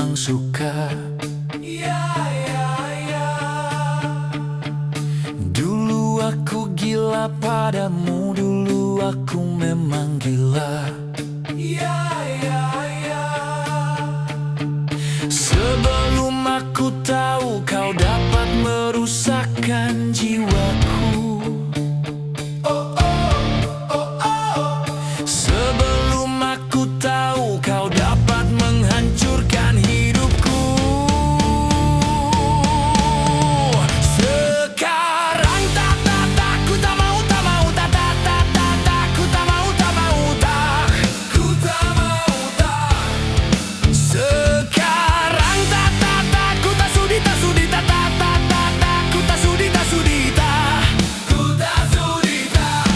memang suka. Dulu aku gila padamu, dulu aku memang gila. Sebelum aku tahu kau dapat merusakkan jiwaku. Sebelum aku tahu kau dapat menghancurkan hidupku. Sekarang tak ku tak mau, tak mau, tak ku tak mau, tak mau, tak ku tak mau, tak. Sekarang tak ku tak sudi, tak sudi, tak ku tak sudi, tak sudi, tak ku tak sudi, tak.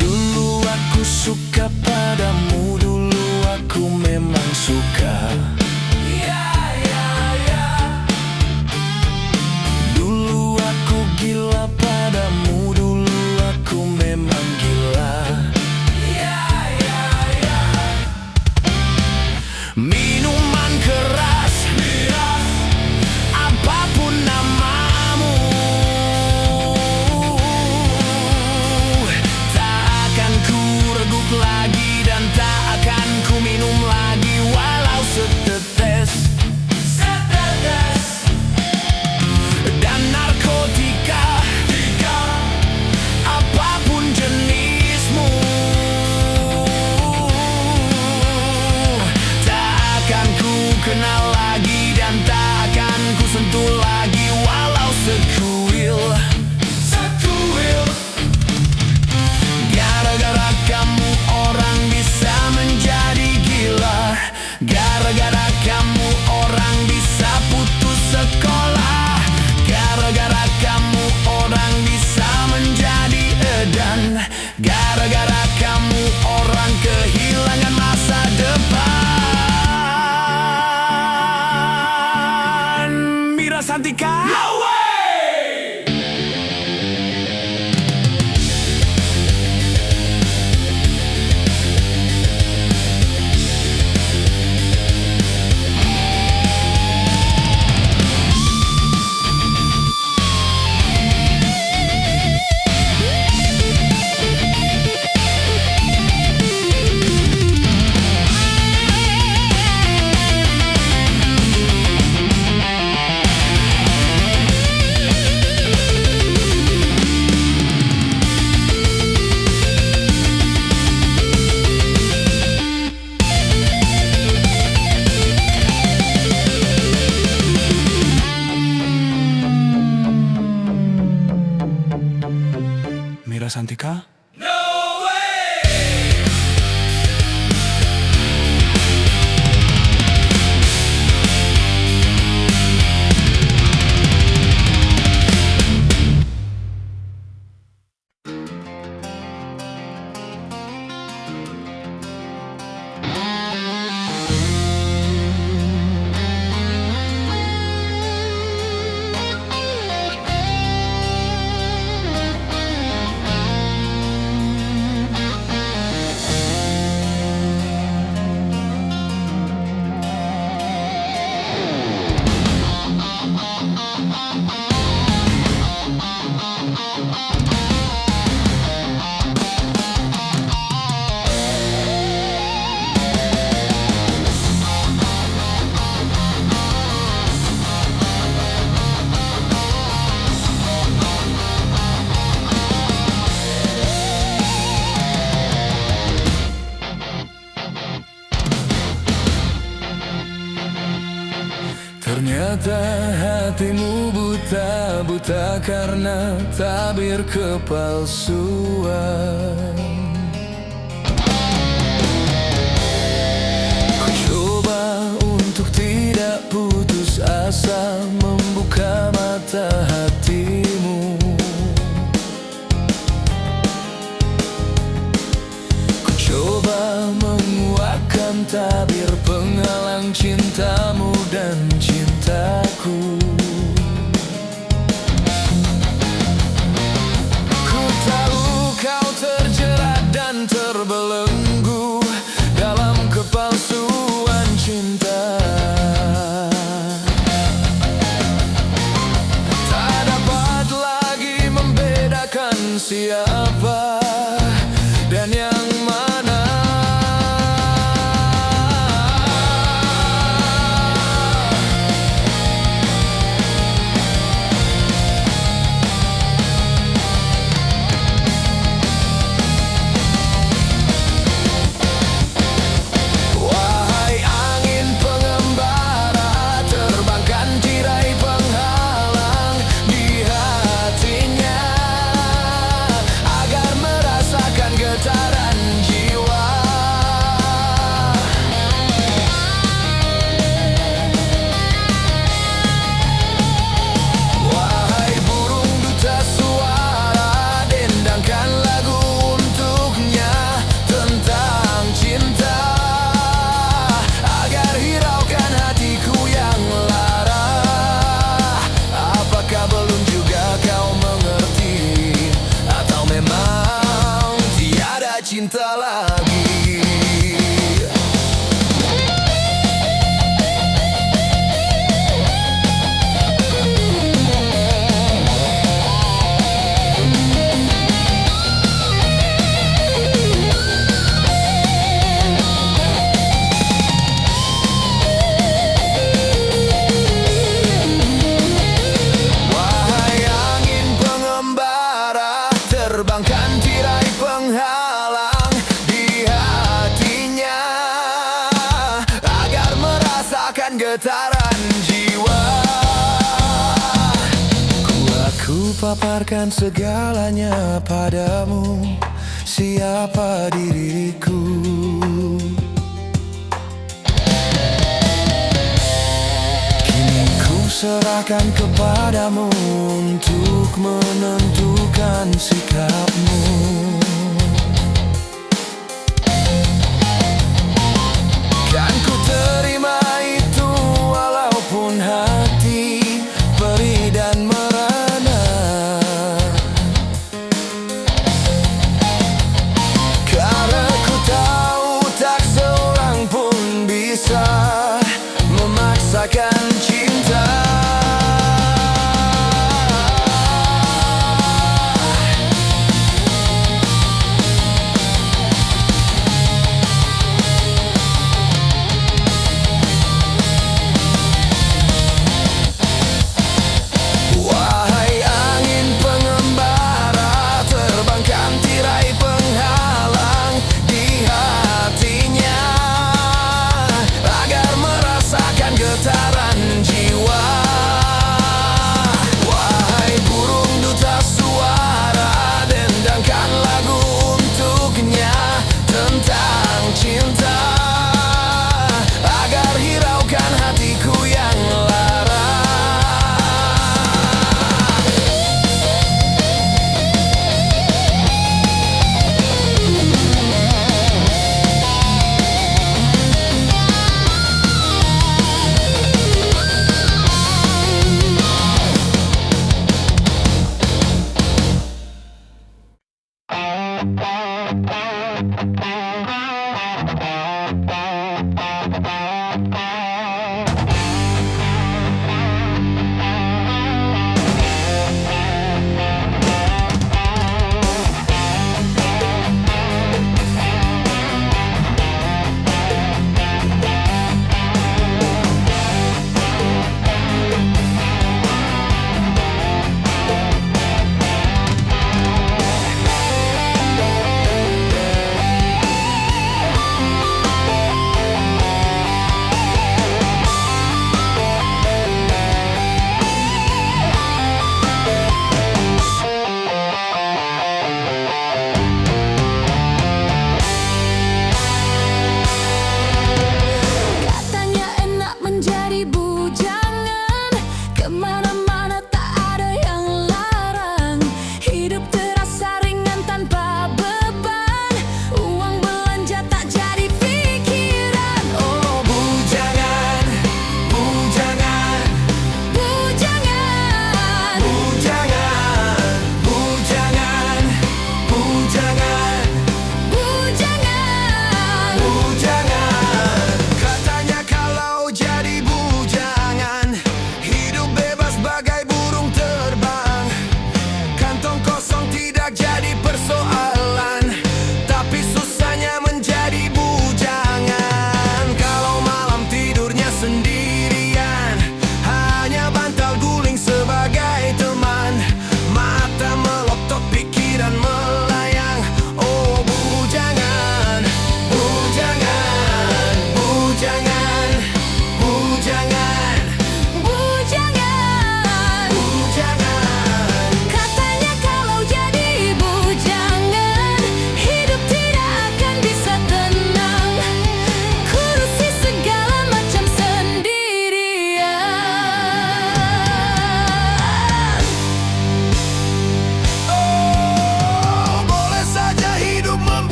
Dulu aku suka padamu, dulu aku memang suka. Dulu aku gila padamu, dulu aku memang gila. Minuman keras, apapun namamu, tak akan ku reguk lagi dan tak akan ku minum lagi walau setetes. Dan narkotika, apapun jenismu, tak akan ku kenal lagi dan tak akan ku sentuh lagi walau sekuil. Gara-gara kamu orang bisa menjadi gila. Gara-gara kamu orang bisa putus sekolah. Gara-gara kamu orang bisa menjadi edan. Gara-gara kamu orang kehilangan masa depan. Mira Santika. No way! Mira Santika? Ternyata hatimu buta karena tabir kepalsuan. Ku coba untuk tidak putus asa, membuka mata hatimu. Ku coba menguatkan tabir penghalang cintamu dan cintaku. Ku tahu kau terjerat dan terbelenggu dalam kepalsuan cinta. merasakan getaran jiwa. Aku paparkan segalanya padamu, siapa diriku. Kini ku serahkan kepadamu untuk menentukan sikapmu. Kan ku terima itu walaupun hati perih dan merana, karena ku tahu tak seorang pun bisa memaksakan cinta.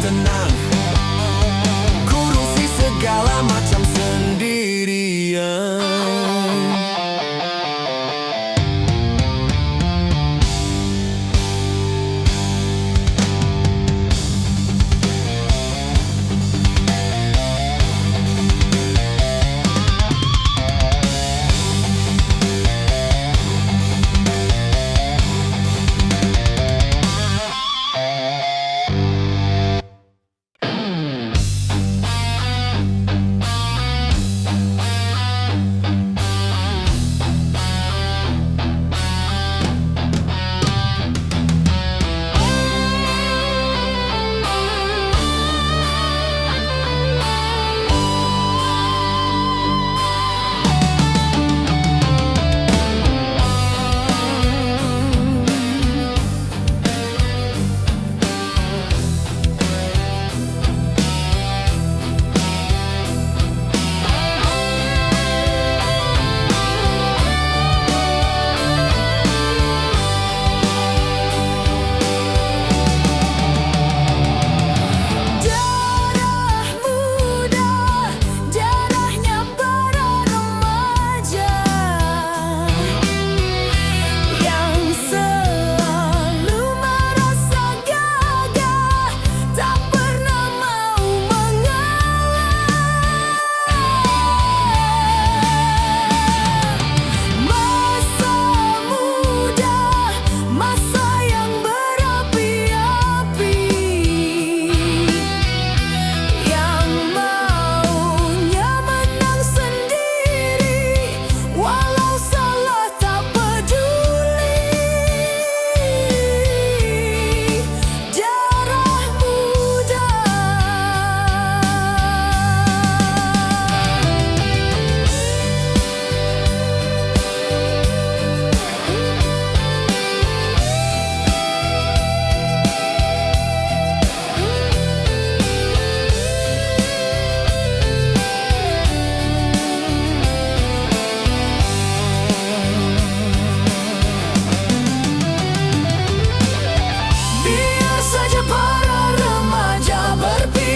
tenang, kurusi segala macam sendirian.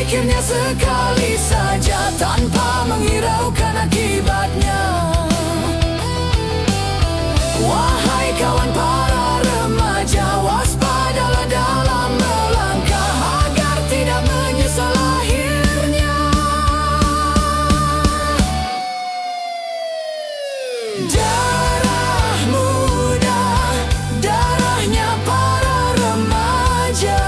Pikirnya sekali saja tanpa menghiraukan akibatnya. Wahai kawan para remaja, waspadalah dalam melangkah agar tidak menyesal akhirnya. Darah muda, darahnya para remaja,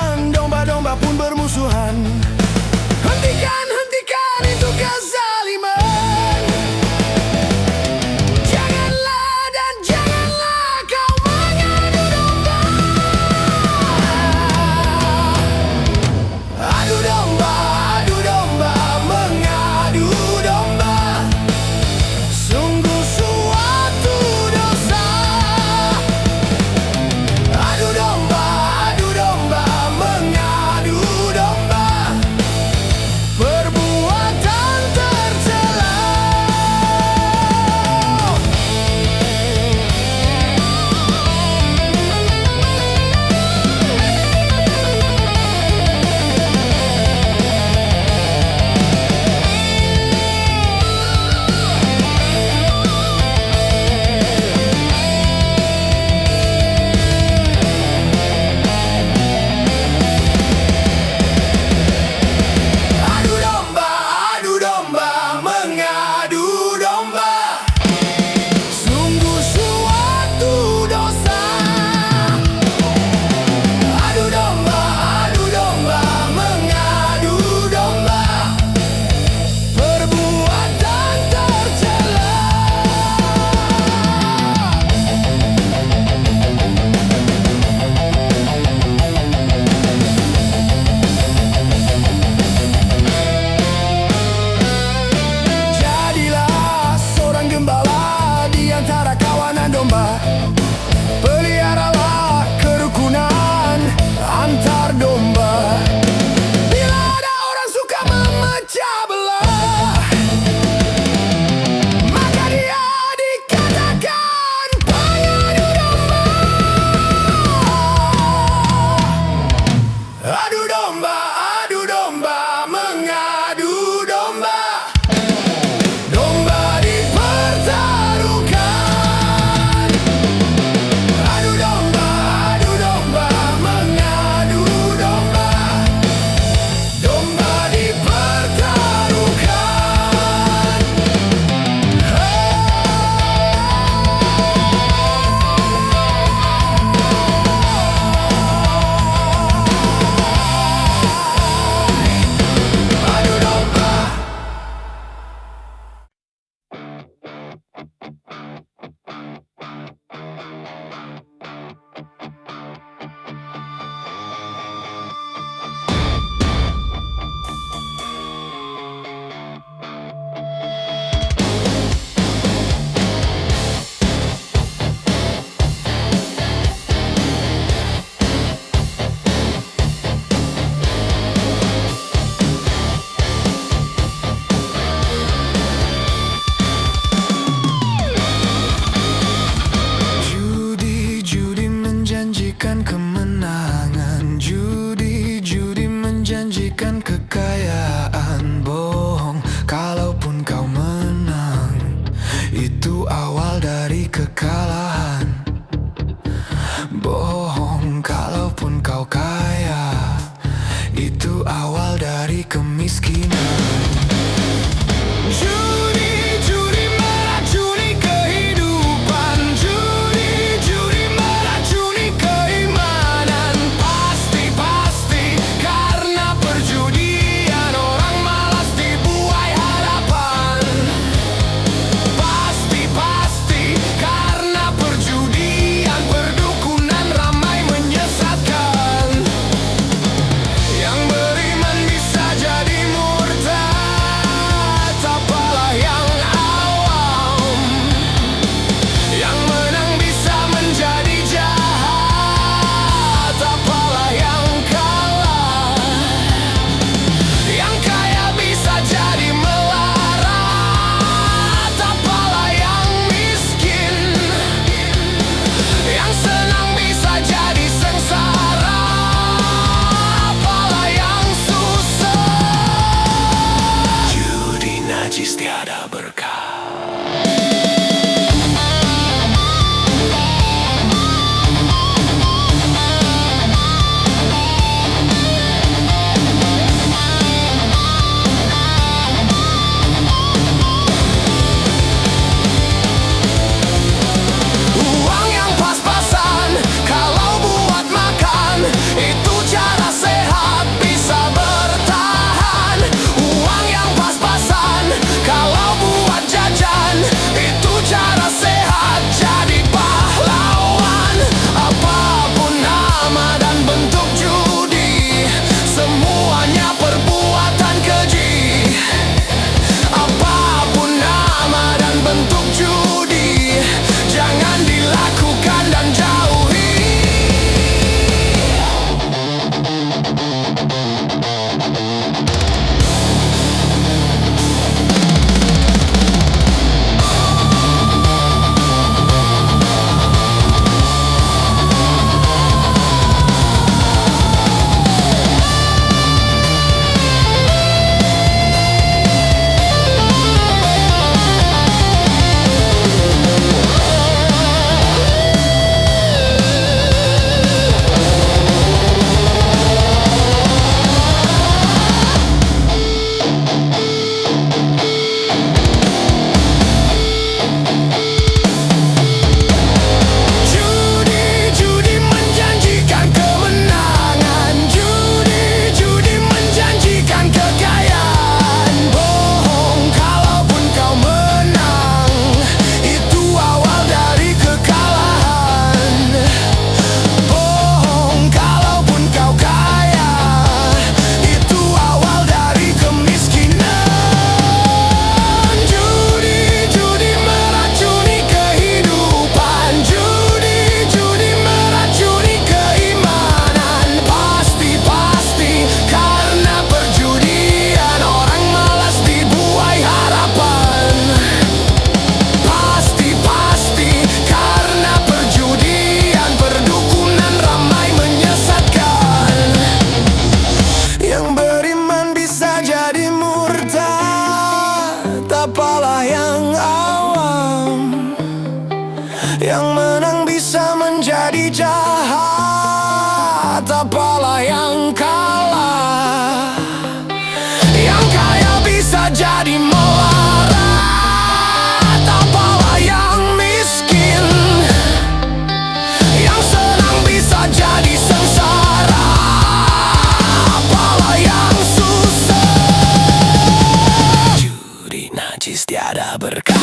berjatuhan, domba-domba pun bermusuhan. Hentikan, hentikan itu kezaliman. Janganlah dan janganlah kau mengadu domba. Adu domba, mengadu domba. Sungguh suatu dosa. Adu domba, mengadu domba. Perbuatan tercela. Adu domba, mengadu domba. Sungguh suatu dosa. Adu domba, mengadu domba. Perbuatan tercela. Jadilah seorang gembala di antara kawanan domba. Peliharalah kerukunan antar domba. Bila ada orang suka memecah belah, maka dia dikatakan pengadu domba. Adu domba, mengadu domba. Domba dipertaruhkan. Adu domba, mengadu domba. Domba dipertaruhkan. Adu domba. Judi menjanjikan kemenangan. Judi menjanjikan kekayaan. Bohong kalaupun kau menang, itu awal dari kekalahan. Bohong kalaupun kau kaya, itu awal dari kemiskinan. Judi meracuni kehidupan. Judi meracuni keimanan. Pasti karena perjudian orang malas dibuai harapan. Pasti karena perjudian perdukunan ramai menyesatkan. Yang beriman bisa jadi murtad. yang kalah. Yang kaya bisa jadi melarat, apalah yang miskin. Yang senang bisa jadi sengsara, apalah yang susah. Judi najis tiada berkah.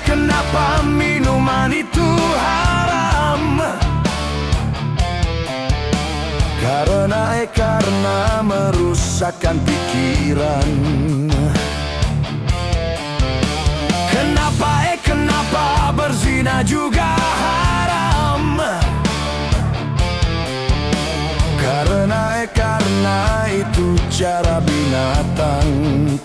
Kenapa minuman itu haram? Karena merusakkan pikiran. Kenapa berzina juga haram? Karena itu cara binatang.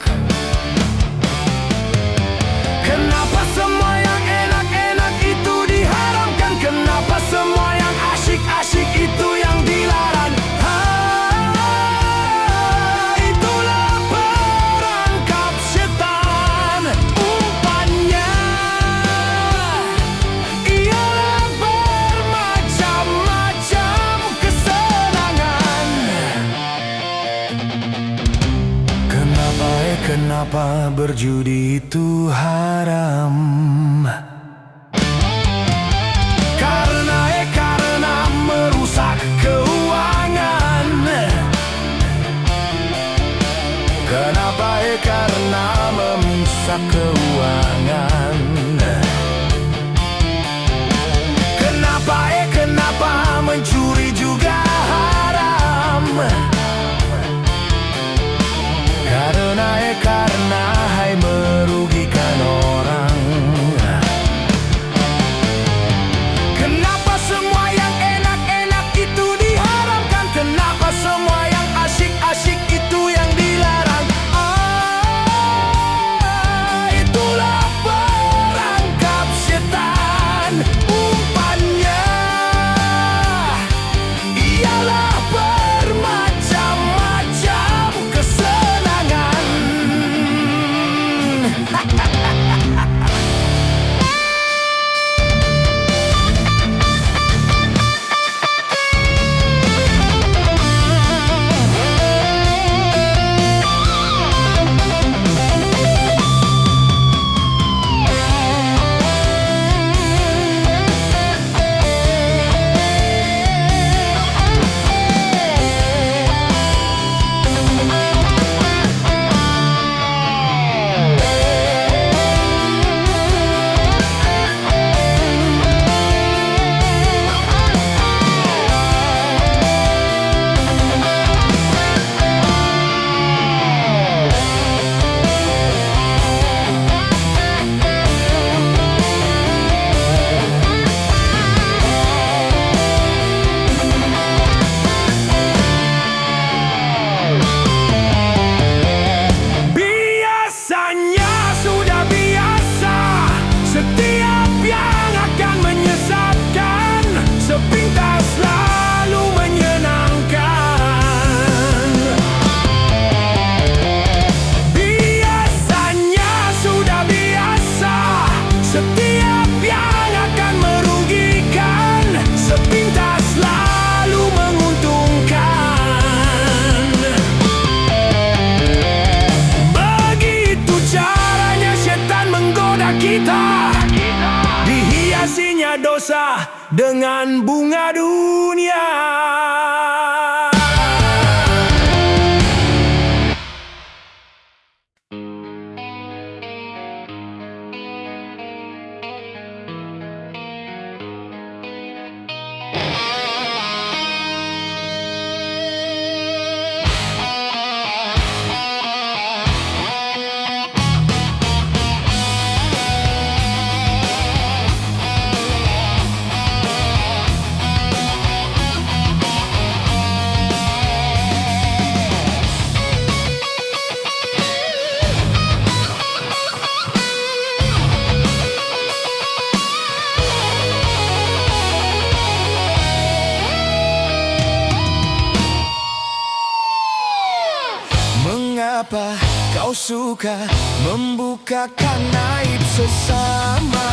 Kenapa semua yang enak-enak itu diharamkan? Kenapa semua yang asyik-asyik itu yang dilarang? Itulah perangkap setan. Umpannya ialah bermacam-macam kesenangan. Kenapa berjudi itu haram? Karena merusak keuangan. Karena merusak keuangan. Kenapa mencuri juga haram? Karena hai merugikan orang. Kenapa semua yang enak-enak itu diharamkan? Kenapa semua yang asyik-asyik itu yang dilarang? Itulah perangkap setan. Umpannya ialah bermacam punya dosa dengan bunga dunia. Mengapa kau suka membukakan aib sesama?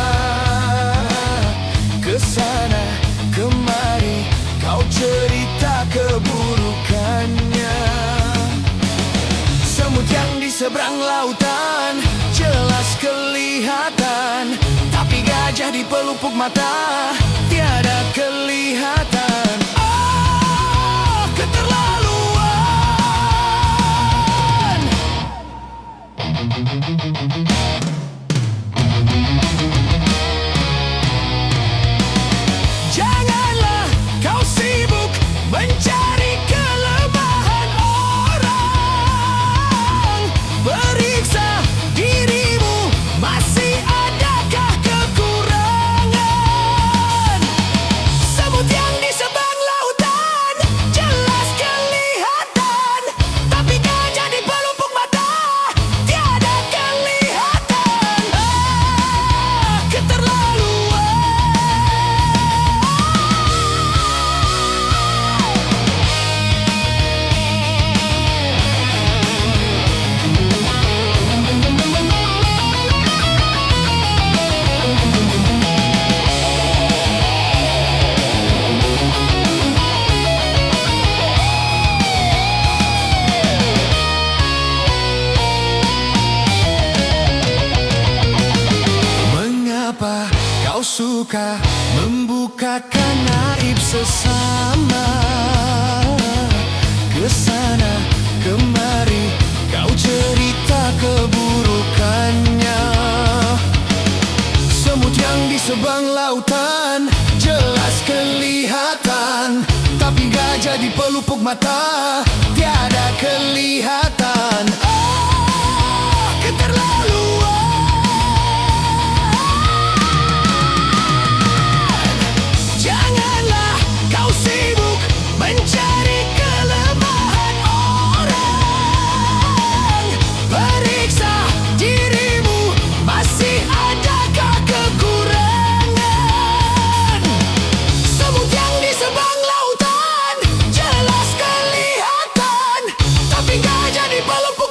Kesana kemari kau cerita keburukannya. Semut yang di seberang lautan jelas kelihatan, tapi gajah di pelupuk mata tiada kelihatan. Oh, keterlaluan. Janganlah kau sibuk mencari kelemahan orang. Periksa dirimu, masih adakah kekurangan? Semut yang di seberang lautan jelas kelihatan, tapi gajah di pelupuk mata tiada kelihatan. Ah, keterlaluan. Mengapa kau suka membukakan aib sesama? Kesana kemari kau cerita keburukannya. Semut yang di seberang lautan jelas kelihatan, tapi gajah di pelupuk mata tiada kelihatan. Oh, keterlaluan. Janganlah kau sibuk mencari kelemahan orang. Periksa dirimu, masih adakah kekurangan? Semut yang di seberang lautan jelas kelihatan, tapi gajah di pelupuk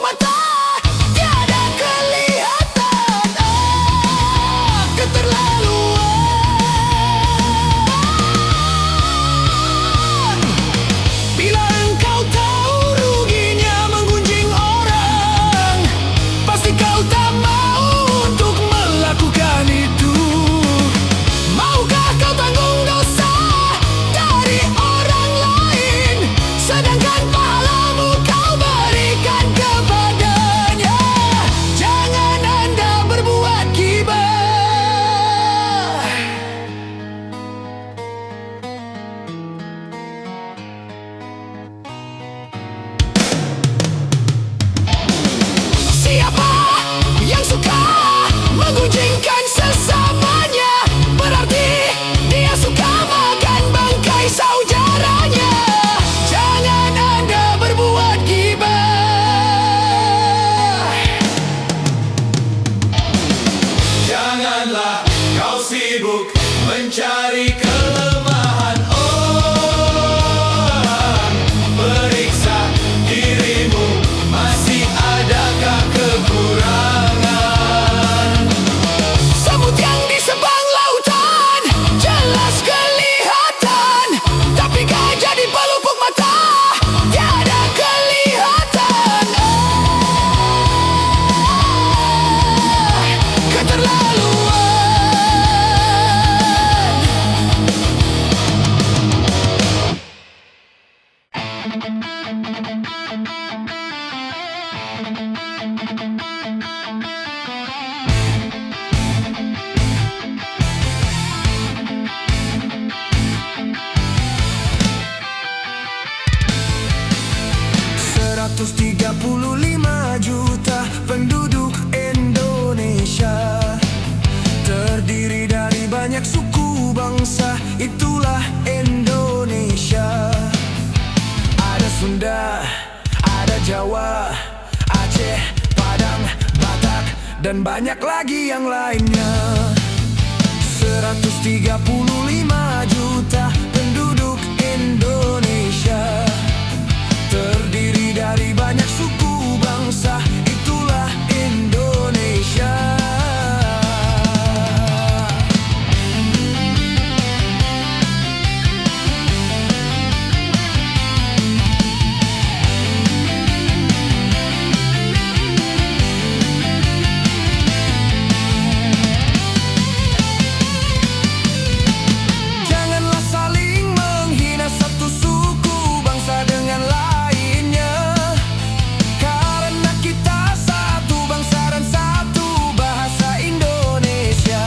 135 juta penduduk Indonesia, terdiri dari banyak suku bangsa, itulah Indonesia. Ada Sunda, ada Jawa, Aceh, Padang, Batak, dan banyak lagi yang lainnya. 135 juta penduduk Indonesia, terdiri dari banyak suku bangsa, itulah Indonesia. Janganlah saling menghina satu suku bangsa dengan lainnya, karena kita satu bangsa dan satu bahasa Indonesia.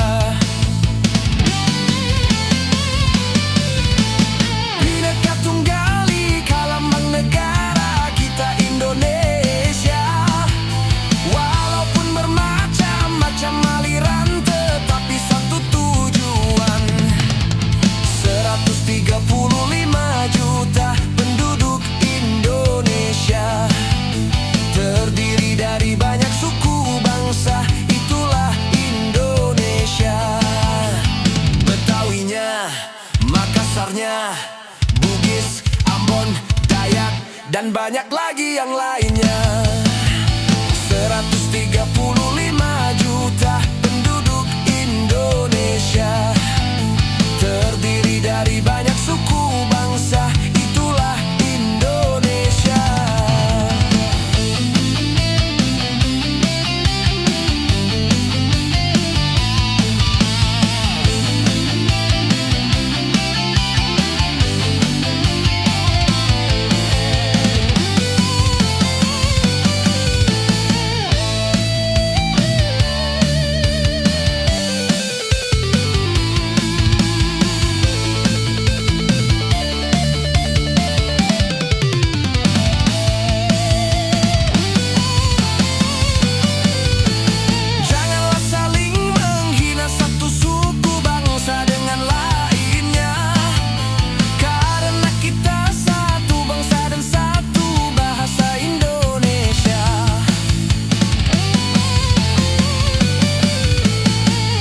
Bhinneka Tunggal Ika lambang negara kita Indonesia. Walaupun bermacam-macam aliran, tetapi satu tujuan. 135 juta penduduk Indonesia, terdiri dari banyak suku bangsa, itulah Indonesia. Betawinya, Makassarnya, Bugis, Ambon, Dayak, dan banyak lagi yang lainnya. 135 juta penduduk Indonesia, terdiri dari banyak suku bangsa, itulah Indonesia. Janganlah saling menghina satu suku bangsa dengan lainnya, karena kita satu bangsa dan satu bahasa Indonesia.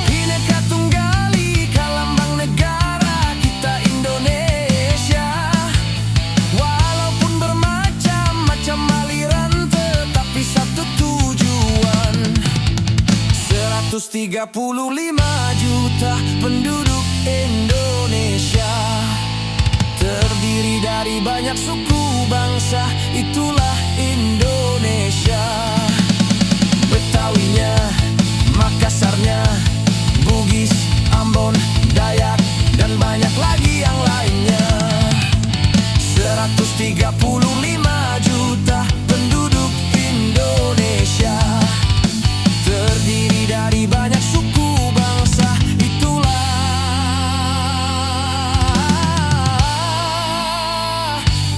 Bhinneka Tunggal Ika lambang negara kita Indonesia. Walaupun bermacam-macam aliran, tetapi satu tujuan. 135 juta penduduk Indonesia, terdiri dari banyak suku bangsa, itulah Indonesia. Betawinya, Makassarnya, Bugis, Ambon, Dayak, dan banyak lagi yang lainnya. 135 juta penduduk Indonesia, terdiri dari banyak suku bangsa, itulah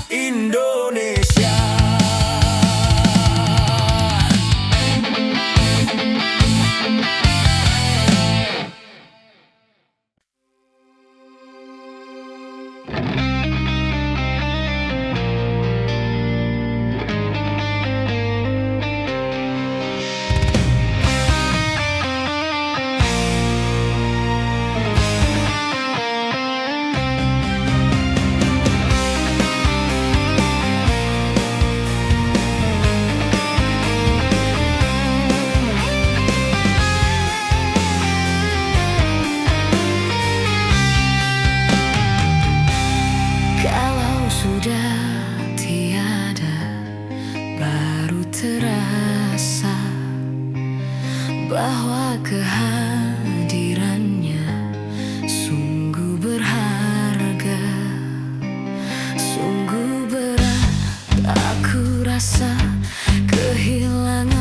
Indonesia. Kalau sudah tiada, baru terasa bahwa kehadirannya sungguh berharga. Sungguh berat aku rasa kehilangan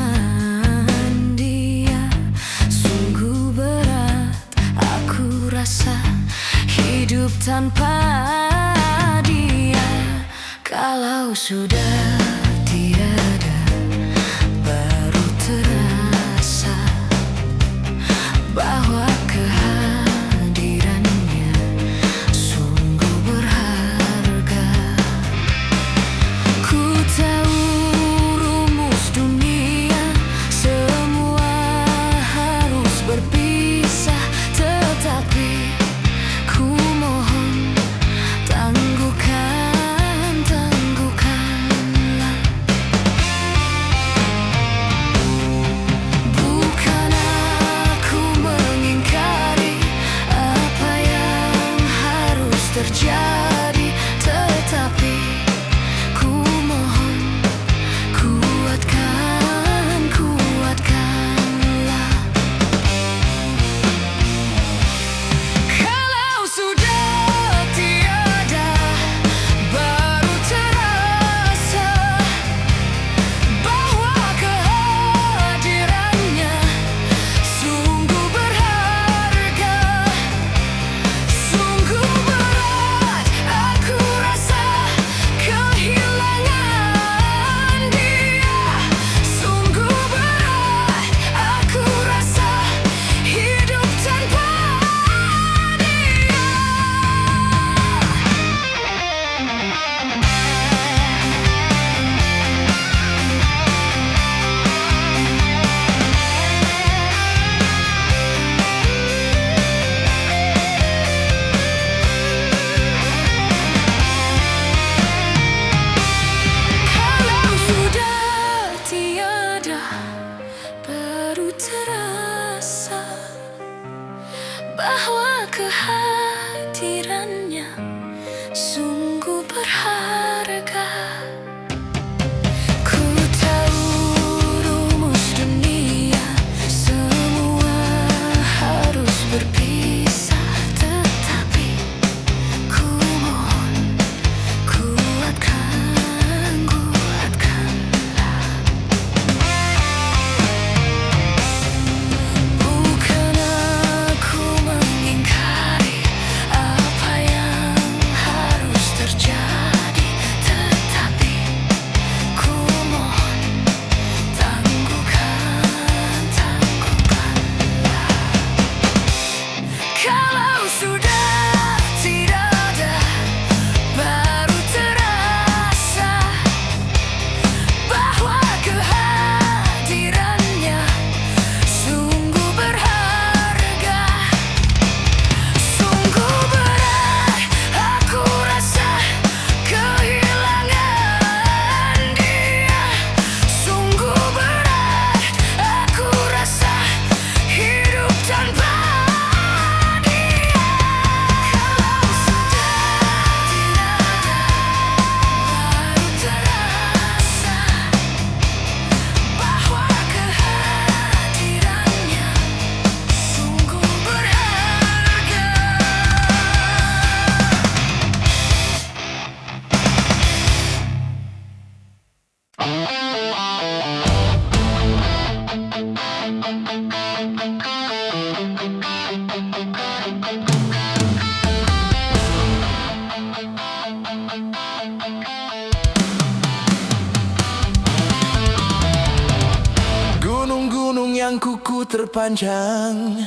yang kuku terpanjang.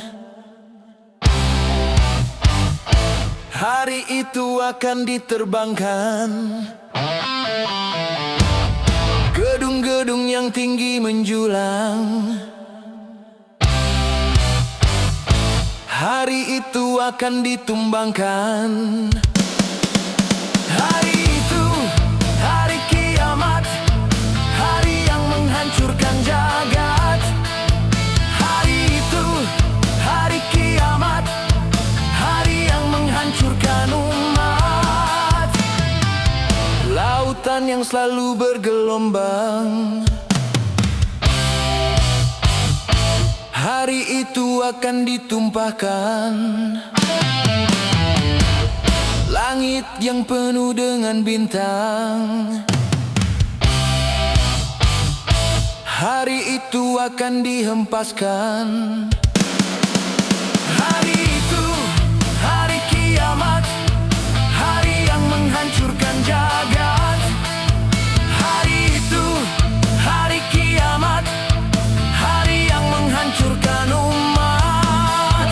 Hari itu akan diterbangkan. Gedung-gedung yang tinggi menjulang. Hari itu akan ditumbangkan. Hari itu, hari kiamat, hari yang menghancurkan jagat. Hari itu, hari kiamat, hari yang menghancurkan umat. Lautan yang selalu bergelombang. Hari itu akan ditumpahkan. Langit yang penuh dengan bintang. Hari itu akan dihempaskan. Hari itu, hari kiamat, hari yang menghancurkan jagat. Hari itu, hari kiamat, hari yang menghancurkan umat.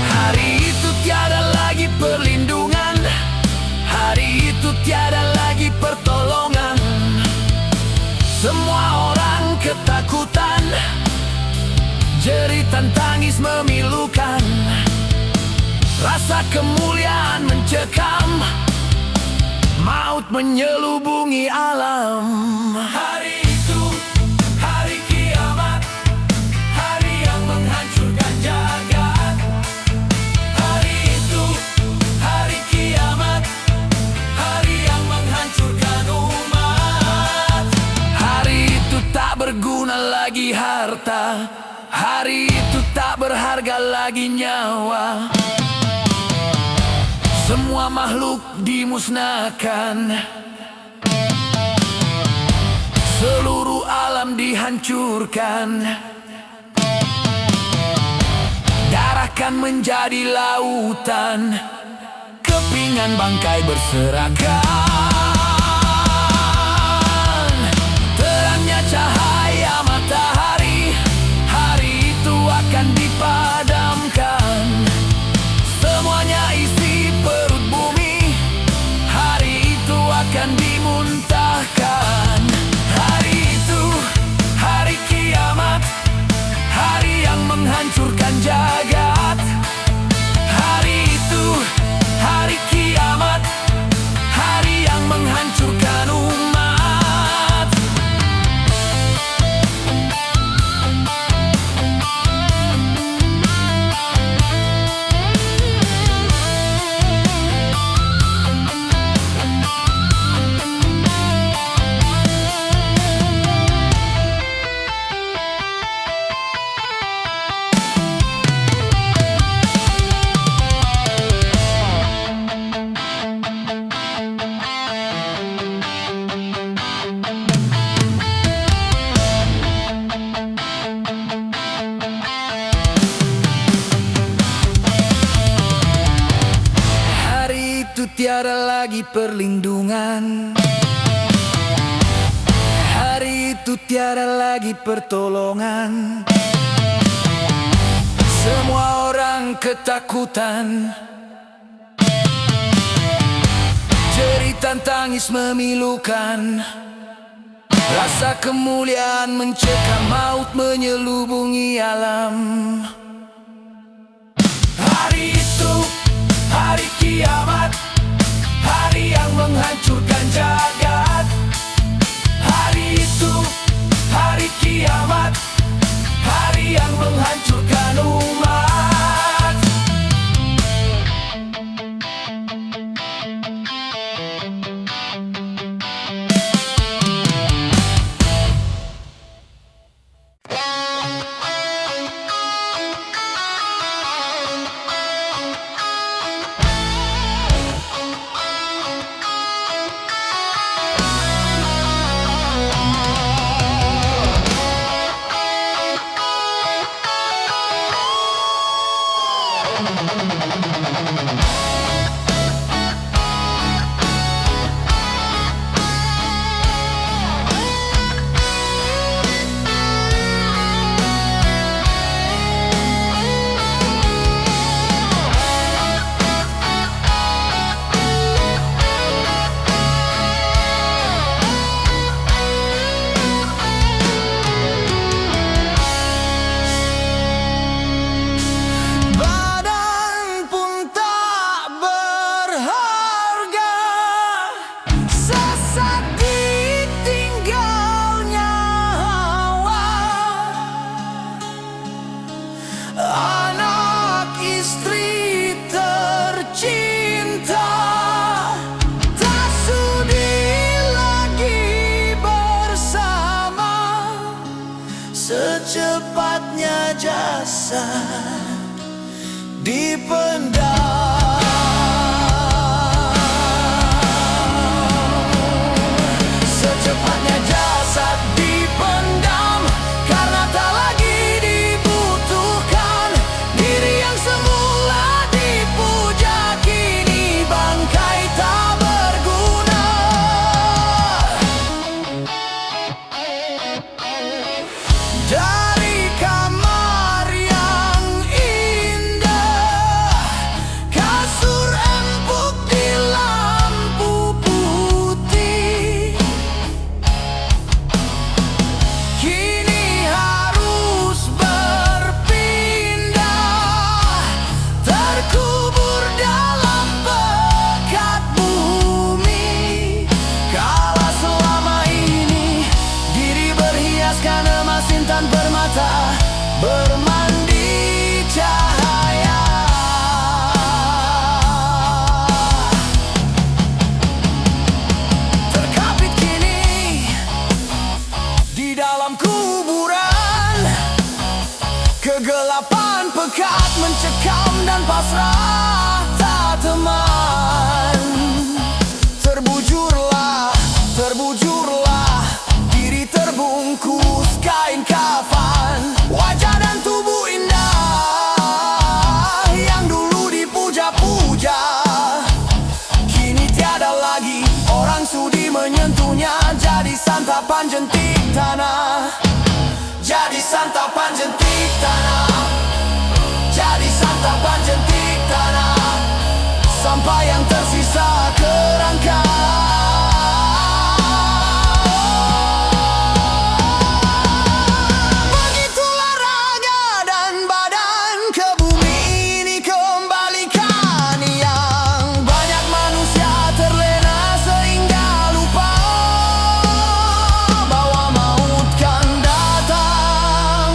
Hari itu tiada lagi perlindungan. Hari itu tiada lagi pertolongan. Semua orang ketakutan. Jeritan tangis memilukan. Rasa kemuliaan mencekam. Maut menyelubungi alam. Hari itu, hari kiamat, hari yang menghancurkan jagat. Hari itu, hari kiamat, hari yang menghancurkan umat. Hari itu tak berguna lagi harta. Hari itu tak berharga lagi nyawa. Semua makhluk dimusnahkan. Seluruh alam dihancurkan. Darah kan menjadi lautan. Kepingan bangkai berserakan. Terangnya cahaya matahari. Hari itu akan dipadamkan. Semuanya isi perut bumi. Hari itu akan dimuntahkan. Hari itu, hari kiamat, hari yang menghancurkan jagat. Hari itu, hari kiamat, hari yang menghancurkan umat. Hari itu tiada lagi perlindungan. Hari itu tiada lagi pertolongan. Semua orang ketakutan. Jeritan tangis memilukan. Rasa kemuliaan mencekam. Maut menyelubungi alam. Hari itu, hari kiamat, hari yang menghancurkan jagat. Hari itu, hari kiamat, hari yang menghancurkan umat. rasa dipendam. Secepatnya jasad dipendam karena tak lagi dibutuhkan. Diri yang semula dipuja kini bangkai tak berguna. Dari kamar yang indah, kasur empuk di lampu putih, kini harus berpindah, terkubur dalam pekat bumi. Kala selama ini diri berhiaskan emas intan permata, bermandi cahaya. Terkapit kini di dalam kuburan, kegelapan pekat mencekam dan pasrah tak teman. Terbujurlah, terbujurlah, diri terbungkus kain kafan. Wajah dan tubuh indah yang dulu dipuja-puja, kini tiada lagi orang sudi menyentuhnya. Jadi santapan jentik tanah, jadi santapan jentik tanah, jadi santapan jentik tanah, sampai yang tersisa kerangka. Begitulah raga dan badan ke bumi ini kembalikan. Yang banyak manusia terlena sehingga lupa bahwa maut kan datang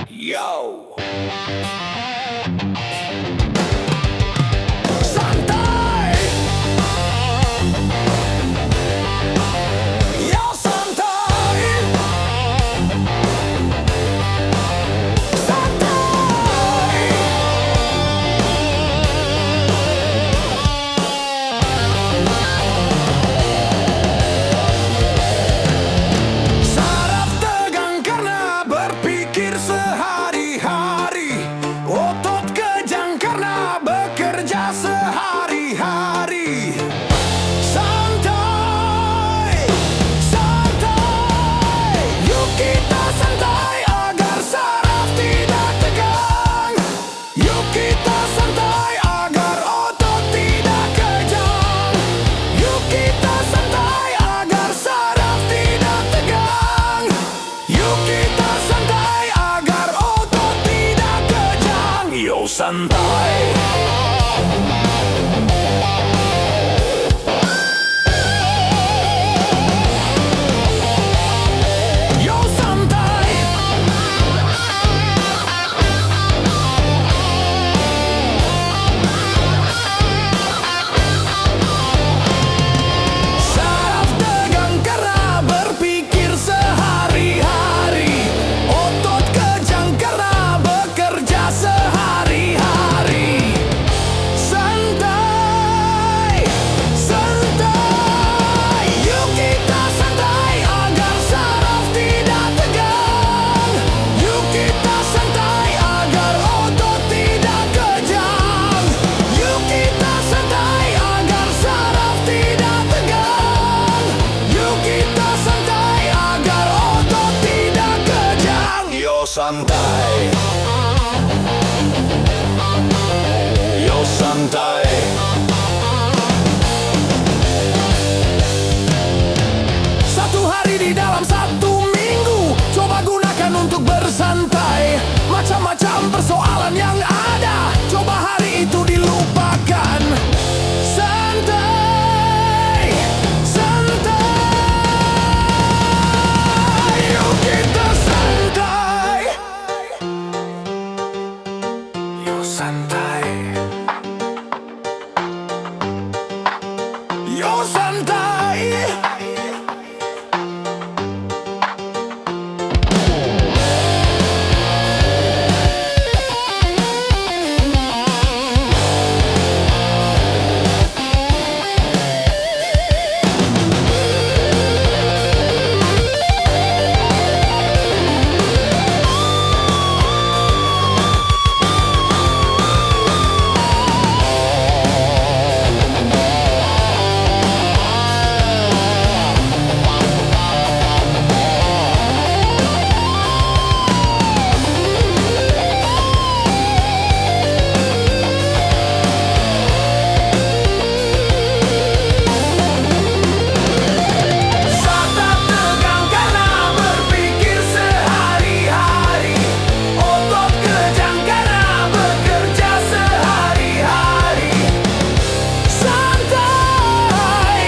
Yo. Santai. Yo santai. Santai. Saraf tegang karena berpikir sehari-hari, otot kejang karena bekerja sehari-hari. Santai, santai, yuk kita santai agar saraf tidak tegang. Yuk kita santai agar otot tidak kejang. Yuk kita santai agar saraf tidak tegang. santai. Yo santai. Saraf tegang karena berpikir sehari-hari. Otot kejang karena bekerja sehari-hari. Santai, santai. Yuk kita santai agar saraf tidak tegang. Yuk kita santai agar otot tidak kejang. Yuk kita santai agar saraf tidak tegang. Yuk kita santai agar otot tidak kejang. Yo santai. Yo santai. Satu hari di dalam satu minggu, coba gunakan untuk bersantai. Macam-macam persoalan yang ada, coba hari itu dilupakan. Santai, santai. Yuk kita santai. Yuk santai. Yuk santai. Saraf tegang karena berpikir sehari-hari. Otot kejang karena bekerja sehari-hari. Santai,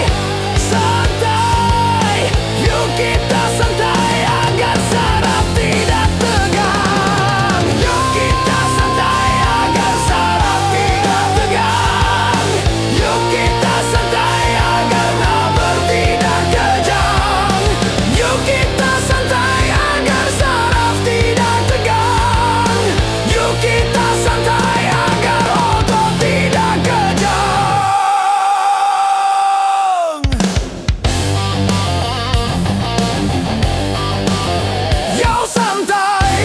santai. Yuk kita santai agar saraf tidak tegang. Yuk kita santai agar saraf tidak tegang. Yuk kita santai agar nafas tidak kejang. Yuk kita santai agar saraf tidak tegang. Yuk kita santai agar otot tidak kejang. Yo santai.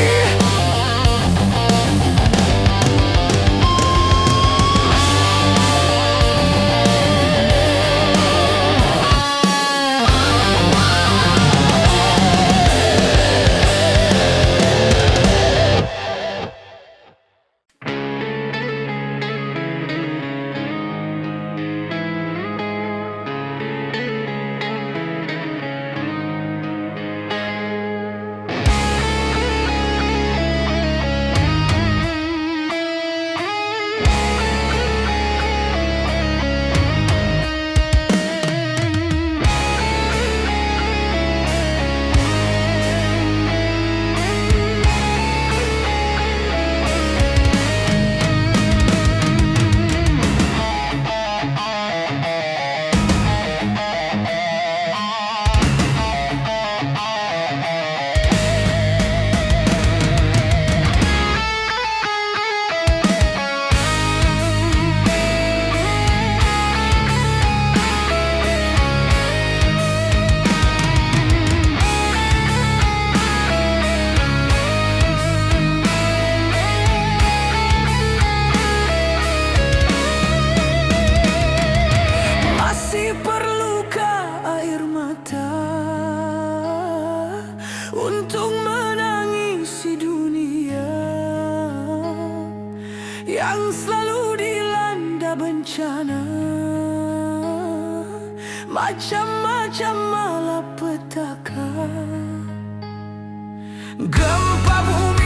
Masih perlukah air mata untuk menangisi dunia yang selalu dilanda bencana, macam-macam malapetaka, gempa bumi